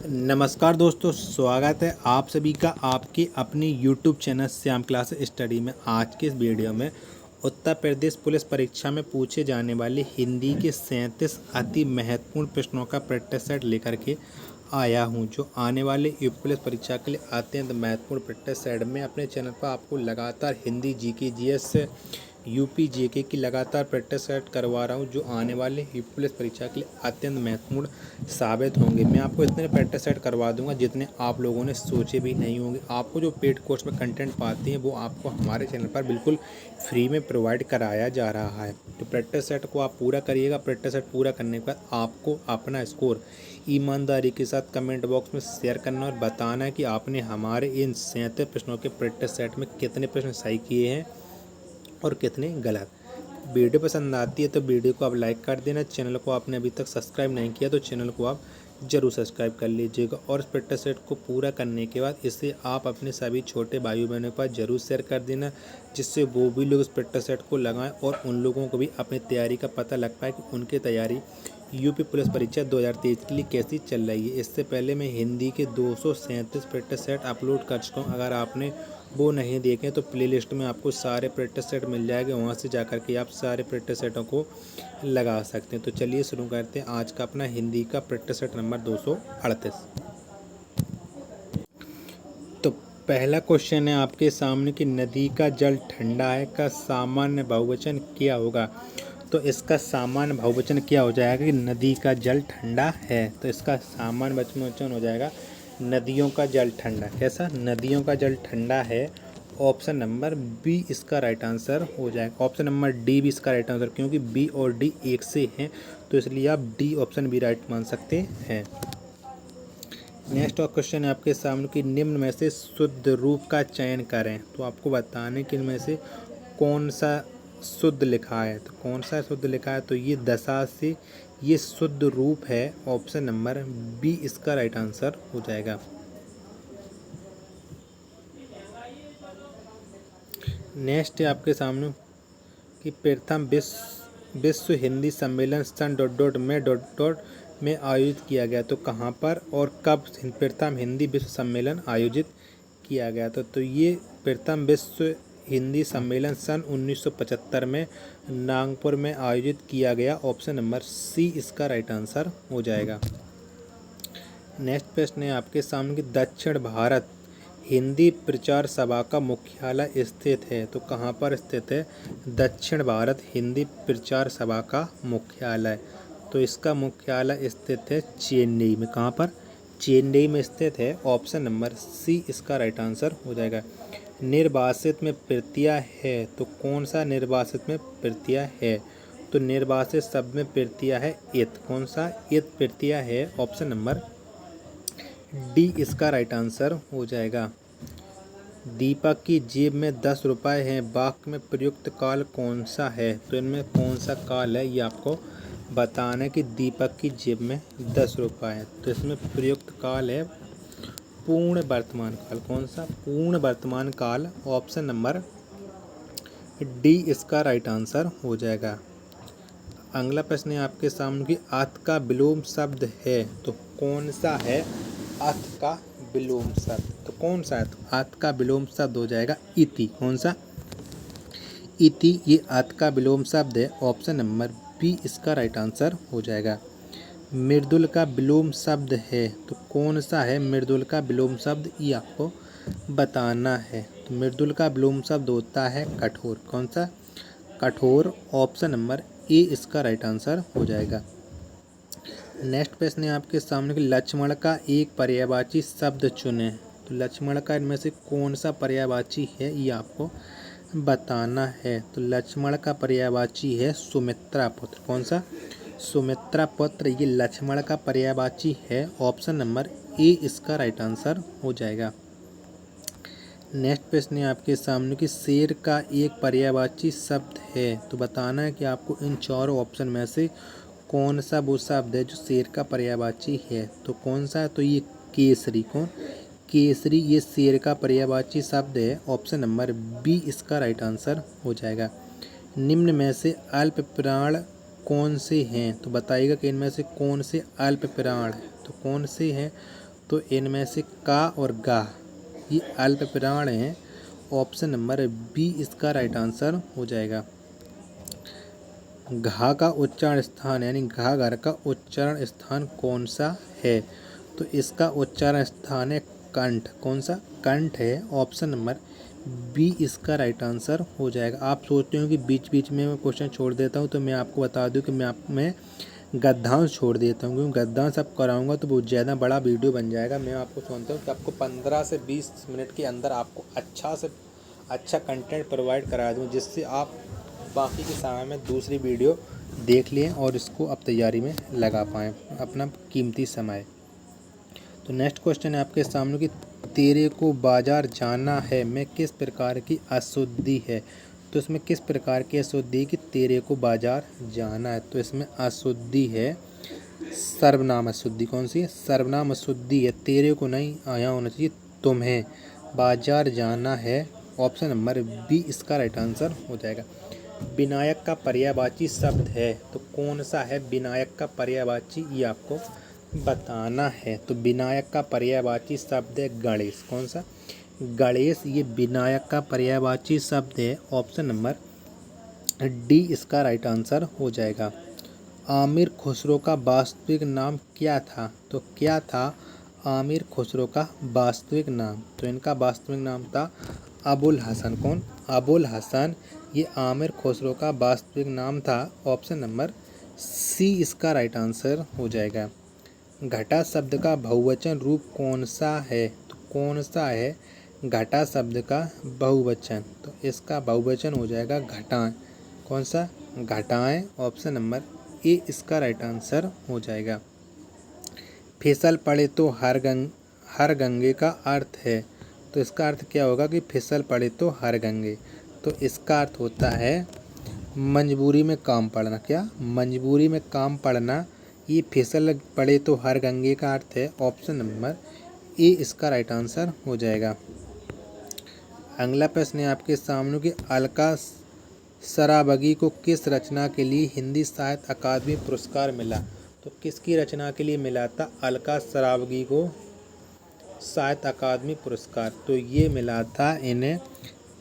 नमस्कार दोस्तों, स्वागत है आप सभी का आपके अपने YouTube channel Shyam class study में। आज के इस वीडियो में उत्तर प्रदेश पुलिस परीक्षा में पूछे जाने वाले हिंदी के 37 अति महत्वपूर्ण प्रश्नों का प्रैक्टिस सेट लेकर के आया हूं, जो आने वाले यूपी पुलिस परीक्षा के लिए अत्यंत महत्वपूर्ण प्रैक्टिस सेट में अपने चैनल पर आपको लगातार Hindi GK GS UP GK की लगातार प्रैक्टिस सेट करवा रहा हूं, जो आने वाले यूपी पुलिस परीक्षा के लिए अत्यंत महत्वपूर्ण साबित होंगे। मैं आपको इतने प्रैक्टिस सेट करवा दूंगा जितने आप लोगों ने सोचे भी नहीं होंगे। आपको जो पेड कोर्स में कंटेंट पाते हैं वो आपको हमारे चैनल पर बिल्कुल फ्री में प्रोवाइड कराया जा रहा है। तो प्रैक्टिस सेट को आप पूरा करिएगा। प्रैक्टिस सेट पूरा करने के बाद आपको अपना स्कोर ईमानदारी के साथ कमेंट बॉक्स में शेयर करना और बताना है कि आपने हमारे इन 37 प्रश्नों के प्रैक्टिस सेट में कितने प्रश्न सही किए हैं और कितने गलत। वीडियो पसंद आती है तो वीडियो को आप लाइक कर देना। चैनल को आपने अभी तक सब्सक्राइब नहीं किया तो चैनल को आप जरूर सब्सक्राइब कर लीजिएगा। और इस प्रैक्टिस सेट को पूरा करने के बाद इसे आप अपने सभी छोटे भाई बहनों के पास जरूर शेयर कर देना, जिससे वो भी लोग इस प्रैक्टिस सेट को लगाएं और उन लोगों को भी अपनी तैयारी का पता लग पाए कि उनकी तैयारी यूपी पुलिस परीक्षा 2023 के लिए कैसी चल रही है। इससे पहले मैं हिंदी के 237 प्रैक्टिस सेट अपलोड कर चुका हूँ। अगर आपने वो नहीं देखे तो प्लेलिस्ट में आपको सारे प्रैक्टिस सेट मिल जाएंगे, वहाँ से जाकर के आप सारे प्रैक्टिस सेटों को लगा सकते हैं। तो चलिए शुरू करते हैं आज का अपना हिंदी का प्रैक्टिस सेट नंबर 238। तो पहला क्वेश्चन है आपके सामने कि नदी का जल ठंडा है का सामान्य बहुवचन क्या होगा। तो इसका सामान्य बहुवचन क्या हो जाएगा कि नदी का जल ठंडा है। तो इसका सामान्य बहुवचन हो जाएगा नदियों का जल ठंडा। कैसा? नदियों का जल ठंडा है। ऑप्शन नंबर बी इसका राइट आंसर हो जाएगा। ऑप्शन नंबर डी भी इसका राइट आंसर, क्योंकि बी और डी एक से हैं तो इसलिए आप डी ऑप्शन भी राइट मान सकते हैं। नेक्स्ट क्वेश्चन है आपके सामने कि निम्न में से शुद्ध रूप का चयन करें। तो आपको बताने कि इनमें से कौन सा शुद्ध लिखा है। तो कौन सा शुद्ध लिखा है, तो ये दशा से ये शुद्ध रूप है। ऑप्शन नंबर बी इसका राइट आंसर हो जाएगा। नेक्स्ट है आपके सामने कि प्रथम विश्व हिंदी सम्मेलन सन में आयोजित किया गया। तो कहाँ पर और कब प्रथम हिंदी विश्व सम्मेलन आयोजित किया गया। तो ये प्रथम विश्व हिंदी सम्मेलन सन 1975 में नागपुर में आयोजित किया गया। ऑप्शन नंबर सी इसका राइट आंसर हो जाएगा। नेक्स्ट प्रश्न है आपके सामने कि दक्षिण भारत हिंदी प्रचार सभा का मुख्यालय स्थित है। तो कहाँ पर स्थित है दक्षिण भारत हिंदी प्रचार सभा का मुख्यालय। तो इसका मुख्यालय स्थित है चेन्नई में। कहाँ पर? चेन्नई में स्थित है। ऑप्शन नंबर सी इसका राइट आंसर हो जाएगा। निर्वासित में प्रत्यय है। तो कौन सा निर्वासित में प्रत्यय है। तो निर्वासित शब्द में प्रत्यय है इत। कौन सा? इत प्रत्यय है। ऑप्शन नंबर डी इसका राइट आंसर हो जाएगा। दीपक की जेब में 10 रुपये हैं, वाक्य में प्रयुक्त काल कौन सा है। तो इनमें कौन सा काल है ये आपको बताना है कि दीपक की जेब में 10 रुपये हैं। तो इसमें प्रयुक्त काल है पूर्ण वर्तमान काल। कौन सा? पूर्ण वर्तमान काल। ऑप्शन नंबर डी इसका राइट आंसर हो जाएगा। अगला प्रश्न है आपके सामने कि अथ का विलोम शब्द है। तो कौन सा है अथ का विलोम शब्द। तो कौन सा है? तो अथ का विलोम शब्द हो जाएगा इति। कौन सा? इति ये अथ का विलोम शब्द है। ऑप्शन नंबर बी इसका राइट आंसर हो जाएगा। मृदुल का विलोम शब्द है। तो कौन सा है मृदुल का विलोम शब्द, ये आपको बताना है। तो मृदुल का विलोम शब्द होता है कठोर। कौन सा? कठोर। ऑप्शन नंबर ए इसका राइट आंसर हो जाएगा। नेक्स्ट प्रश्न है आपके सामने कि लक्ष्मण का एक पर्यायवाची शब्द चुने। तो लक्ष्मण का इनमें से कौन सा पर्यायवाची है ये आपको बताना है। तो लक्ष्मण का पर्यायवाची है सुमित्रा पुत्र। कौन सा? सुमित्रा पुत्र ये लक्ष्मण का पर्यायवाची है। ऑप्शन नंबर ए इसका राइट आंसर हो जाएगा। नेक्स्ट प्रश्न है आपके सामने कि शेर का एक पर्यायवाची शब्द है। तो बताना है कि आपको इन चारों ऑप्शन में से कौन सा वो शब्द है जो शेर का पर्यायवाची है। तो कौन सा है? तो ये केसरी। कौन? केसरी ये शेर का पर्यायवाची शब्द है। ऑप्शन नंबर बी इसका राइट आंसर हो जाएगा। निम्न में से अल्प प्राण कौन से हैं। तो बताइएगा कि इनमें से कौन से अल्प प्राण हैं। तो कौन से हैं? तो इनमें से का और गा ये अल्प प्राण हैं। ऑप्शन नंबर बी इसका राइट आंसर हो जाएगा। घा का उच्चारण स्थान यानी घा घर का उच्चारण स्थान कौन सा है? तो इसका उच्चारण स्थान है कंठ। कौन सा? कंठ है। ऑप्शन नंबर बी इसका राइट आंसर हो जाएगा। आप सोचते हो कि बीच बीच में मैं क्वेश्चन छोड़ देता हूं, तो मैं आपको बता दूं कि मैं गद्यांश छोड़ देता हूं, क्योंकि गद्यांश अब कराऊंगा तो बहुत ज़्यादा बड़ा वीडियो बन जाएगा। मैं आपको सुनता हूँ कि आपको 15 से 20 मिनट के अंदर आपको अच्छा से अच्छा कंटेंट प्रोवाइड करा दूँ, जिससे आप बाकी के समय में दूसरी वीडियो देख लें और इसको अब तैयारी में लगा पाएँ अपना कीमती समय। तो नेक्स्ट क्वेश्चन है आपके सामने कि तेरे को बाजार जाना है में किस प्रकार की अशुद्धि है? तो इसमें किस प्रकार की अशुद्धि है कि तेरे को बाजार जाना है? तो इसमें अशुद्धि है सर्वनाम अशुद्धि। कौन सी है? सर्वनाम अशुद्धि है। तेरे को नहीं आया होना चाहिए, तुम्हें बाजार जाना है। ऑप्शन नंबर बी इसका राइट आंसर हो जाएगा। विनायक का पर्यायवाची शब्द है, तो कौन सा है विनायक का पर्यायवाची, ये आपको बताना है। तो विनायक का पर्यायवाची शब्द है गणेश। कौन सा? गणेश ये विनायक का पर्यायवाची शब्द है। ऑप्शन नंबर डी इसका राइट आंसर हो जाएगा। आमिर खुसरो का वास्तविक नाम क्या था? तो क्या था आमिर खुसरो का वास्तविक नाम? तो इनका वास्तविक नाम था अबुल हसन। कौन? अबुल हसन ये आमिर खुसरो का वास्तविक नाम था। ऑप्शन नंबर सी इसका राइट आंसर हो जाएगा। घटा शब्द का बहुवचन रूप कौन सा है? तो कौन सा है घटा शब्द का बहुवचन? तो इसका बहुवचन हो जाएगा घटाएं। कौन सा? घटाएं। ऑप्शन नंबर ए इसका राइट आंसर हो जाएगा। फिसल पड़े तो हर गंगे का अर्थ है। तो इसका अर्थ क्या होगा कि फिसल पड़े तो हर गंगे? तो इसका अर्थ होता है मजबूरी में काम पड़ना। क्या? मजबूरी में काम पड़ना। ये फिसल पड़े तो हर गंगे का अर्थ है। ऑप्शन नंबर ए इसका राइट आंसर हो जाएगा। अगला प्रश्न है आपके सामने कि अलका सराबगी को किस रचना के लिए हिंदी साहित्य अकादमी पुरस्कार मिला? तो किसकी रचना के लिए मिला था अलका सराबगी को साहित्य अकादमी पुरस्कार? तो ये मिला था इन्हें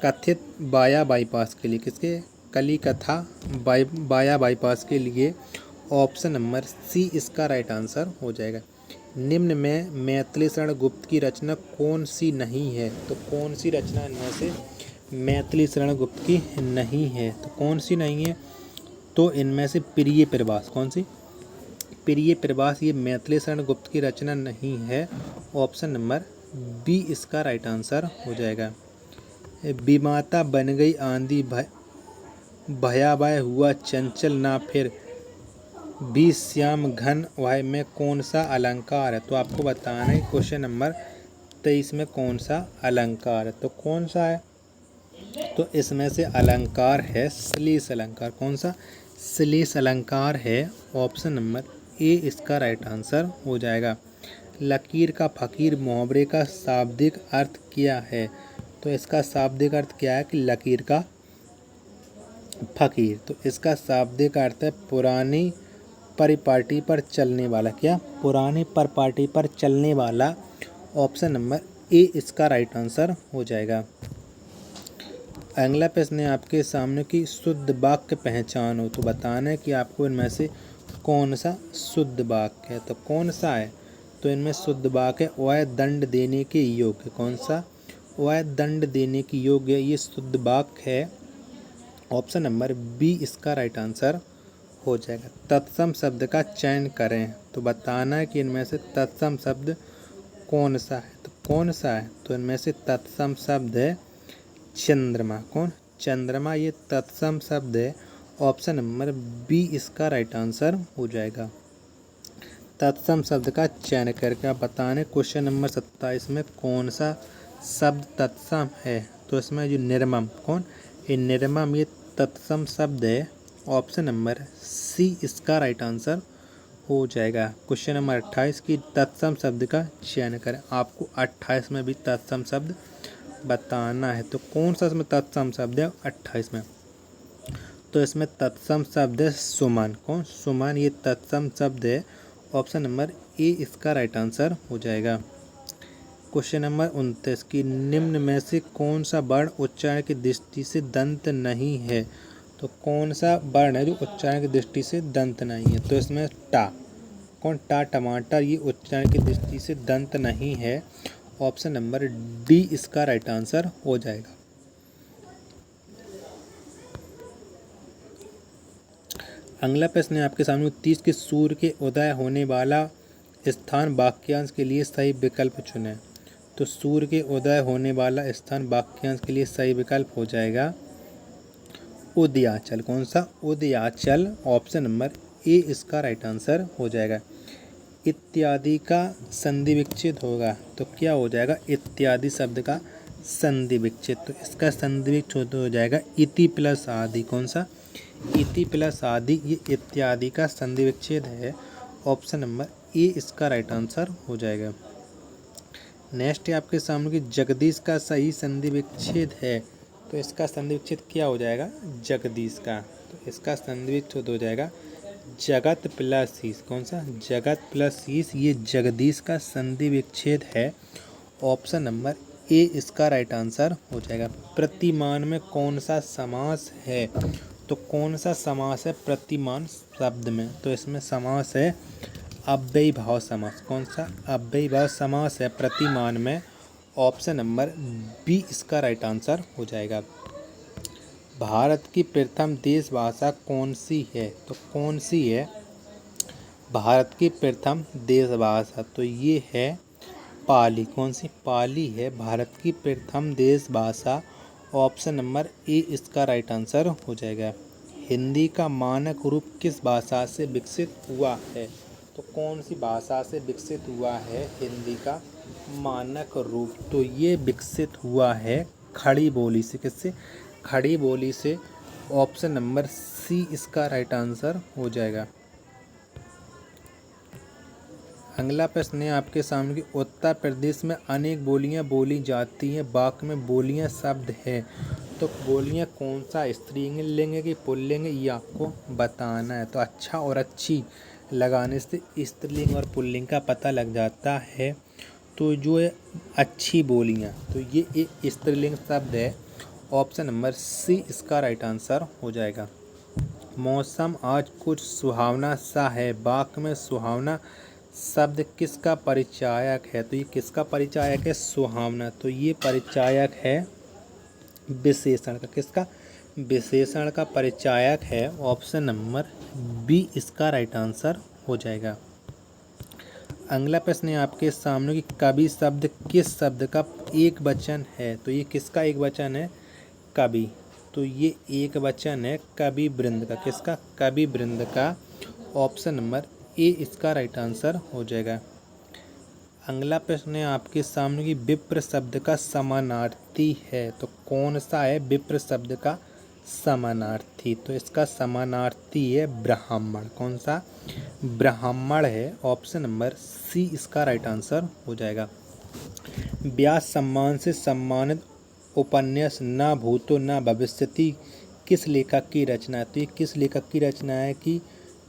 कथित बाया बाईपास के लिए। किसके? कली कथा बाया बाईपास के लिए। ऑप्शन नंबर सी इसका राइट आंसर हो जाएगा। निम्न में मैथिली शरण गुप्त की रचना कौन सी नहीं है? तो कौन सी रचना इनमें से मैथिली शरण गुप्त की नहीं है? तो कौन सी नहीं है? तो इनमें से प्रिय प्रवास। कौन सी? प्रिय प्रवास ये मैथिली शरण गुप्त की रचना नहीं है। ऑप्शन नंबर बी इसका राइट आंसर हो जाएगा। विमाता बन गई आंधी भयावह हुआ चंचल ना फिर भी श्याम घन वाय में कौन सा अलंकार है? तो आपको बताना है क्वेश्चन नंबर 23 में कौन सा अलंकार है। तो कौन सा है? तो इसमें से अलंकार है श्लेष अलंकार। कौन सा? श्लेष अलंकार है। ऑप्शन नंबर ए इसका राइट आंसर हो जाएगा। लकीर का फकीर मुहावरे का शाब्दिक अर्थ क्या है? तो इसका शाब्दिक अर्थ क्या है कि लकीर का फकीर? तो इसका शाब्दिक अर्थ है पुरानी परिपाटी पर चलने वाला। क्या? पुरानी परिपाटी पर चलने वाला। ऑप्शन नंबर ए इसका राइट आंसर हो जाएगा। अगला प्रश्न है आपके सामने कि शुद्ध वाक्य पहचान हो। तो बताना है कि आपको इनमें से कौन सा शुद्ध वाक्य है। तो कौन सा है? तो इनमें शुद्ध वाक्य वह दंड देने के योग्य। कौन सा? वह दंड देने के योग्य ये शुद्ध वाक्य है। ऑप्शन नंबर बी इसका राइट आंसर हो जाएगा। तत्सम शब्द का चयन करें। तो बताना है कि इनमें से तत्सम शब्द कौन सा है? तो कौन सा है? तो इनमें से तत्सम शब्द है चंद्रमा। कौन? चंद्रमा ये तत्सम शब्द है। ऑप्शन नंबर बी इसका राइट आंसर हो जाएगा। तत्सम शब्द का चयन करके आप बताने क्वेश्चन नंबर 27 में कौन सा शब्द तत्सम है? तो इसमें जो निर्मम। कौन? ये निर्मम ये तत्सम शब्द है। ऑप्शन नंबर सी इसका राइट आंसर हो जाएगा। क्वेश्चन नंबर 28 की तत्सम शब्द का चयन करें। आपको 28 में भी तत्सम शब्द बताना है। तो कौन सा इसमें तत्सम शब्द है 28 में? तो इसमें तत्सम शब्द है सुमन। कौन? सुमन ये तत्सम शब्द है। ऑप्शन नंबर ए इसका राइट आंसर हो जाएगा। क्वेश्चन नंबर 29 की निम्न में से कौन सा वर्ण उच्चारण की दृष्टि से दंत नहीं है। तो कौन सा वर्ण है जो उच्चारण की दृष्टि से दंत नहीं है। तो इसमें टा, कौन टा टमाटर, ये उच्चारण की दृष्टि से दंत नहीं है। ऑप्शन नंबर डी इसका राइट आंसर हो जाएगा। अगला प्रश्न है आपके सामने 30 के सूर्य के उदय होने वाला स्थान वाक्यांश के लिए सही विकल्प चुनें। तो सूर्य के उदय होने वाला स्थान वाक्यांश के लिए सही विकल्प हो जाएगा उदयाचल। कौन सा? उदयाचल। ऑप्शन नंबर ए इसका राइट आंसर हो जाएगा। इत्यादि का संधि विच्छेद होगा तो क्या हो जाएगा? इत्यादि शब्द का संधि विच्छेद, तो इसका संधि विच्छेद हो जाएगा इति प्लस आदि। कौन सा? इति प्लस आदि, ये इत्यादि का संधि विच्छेद है। ऑप्शन नंबर ए इसका राइट आंसर हो जाएगा। नेक्स्ट है आपके सामने कि जगदीश का सही संधि विच्छेद है, तो इसका संधि विच्छेद क्या हो जाएगा? जगदीश का, तो इसका संधि विच्छेद हो जाएगा जगत प्लस ईश। कौन सा? जगत प्लस ईश, ये जगदीश का संधि विच्छेद है। ऑप्शन नंबर ए इसका राइट आंसर हो जाएगा। प्रतिमान में कौन सा समास है? तो कौन सा समास है प्रतिमान शब्द में? तो इसमें समास है अव्ययी भाव समास। कौन सा? अव्ययी भाव समास है प्रतिमान में। ऑप्शन नंबर बी इसका राइट आंसर हो जाएगा। भारत की प्रथम देश भाषा कौन सी है? तो कौन सी है भारत की प्रथम देश भाषा? तो ये है पाली। कौन सी? पाली है भारत की प्रथम देश भाषा। ऑप्शन नंबर ए इसका राइट आंसर हो जाएगा। हिंदी का मानक रूप किस भाषा से विकसित हुआ है? तो कौन सी भाषा से विकसित हुआ है हिंदी का मानक रूप? तो ये विकसित हुआ है खड़ी बोली से। किससे? खड़ी बोली से। ऑप्शन नंबर सी इसका राइट आंसर हो जाएगा। अगला प्रश्न है आपके सामने कि उत्तर प्रदेश में अनेक बोलियां बोली जाती हैं, वाक्य में बोलियां शब्द है, तो बोलियां कौन सा स्त्रीलिंग है कि पुल्लिंग है, ये आपको बताना है। तो अच्छा और अच्छी लगाने से स्त्रीलिंग और पुल्लिंग का पता लग जाता है। तो जो है अच्छी बोलियां, तो ये एक स्त्रीलिंग शब्द है। ऑप्शन नंबर सी इसका राइट आंसर हो जाएगा। मौसम आज कुछ सुहावना सा है, वाक्य में सुहावना शब्द किसका परिचायक है? तो ये किसका परिचायक है? सुहावना। तो ये परिचायक है विशेषण का। किसका? विशेषण का परिचायक है। ऑप्शन नंबर बी इसका राइट आंसर हो जाएगा। अगला प्रश्न है आपके सामने कि कवि शब्द किस शब्द का एक वचन है? तो ये किसका एक वचन है? कवि। तो ये एक वचन है कवि वृंद का। किसका? कवि वृंद का। ऑप्शन नंबर ए इसका राइट आंसर हो जाएगा। अगला प्रश्न है आपके सामने कि विप्र शब्द का समानार्थी है, तो कौन सा है विप्र शब्द का समानार्थी? तो इसका समानार्थी है ब्राह्मण। कौन सा? ब्राह्मण है। ऑप्शन नंबर सी इसका राइट आंसर हो जाएगा। व्यास सम्मान से सम्मानित उपन्यास न भूतो न भविष्यति किस लेखक की रचना है? तो ये किस लेखक की रचना है कि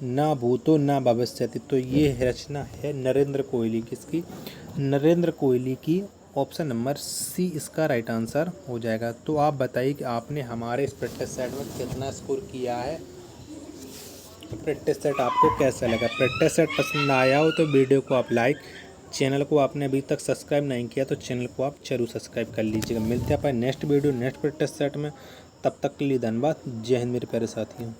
न भूतो न भविष्यति? तो ये रचना है नरेंद्र कोहली। किसकी? नरेंद्र कोहली की। ऑप्शन नंबर सी इसका राइट आंसर हो जाएगा। तो आप बताइए कि आपने हमारे इस प्रैक्टिस सेट में कितना स्कोर किया है। प्रैक्टिस सेट आपको कैसा लगा? प्रैक्टिस सेट पसंद आया हो तो वीडियो को आप लाइक, चैनल को आपने अभी तक सब्सक्राइब नहीं किया तो चैनल को आप जरूर सब्सक्राइब कर लीजिएगा। मिलते हैं अपन next video next practice set में। तब तक के लिए धन्यवाद। जय हिंद मेरे प्यारे साथियों।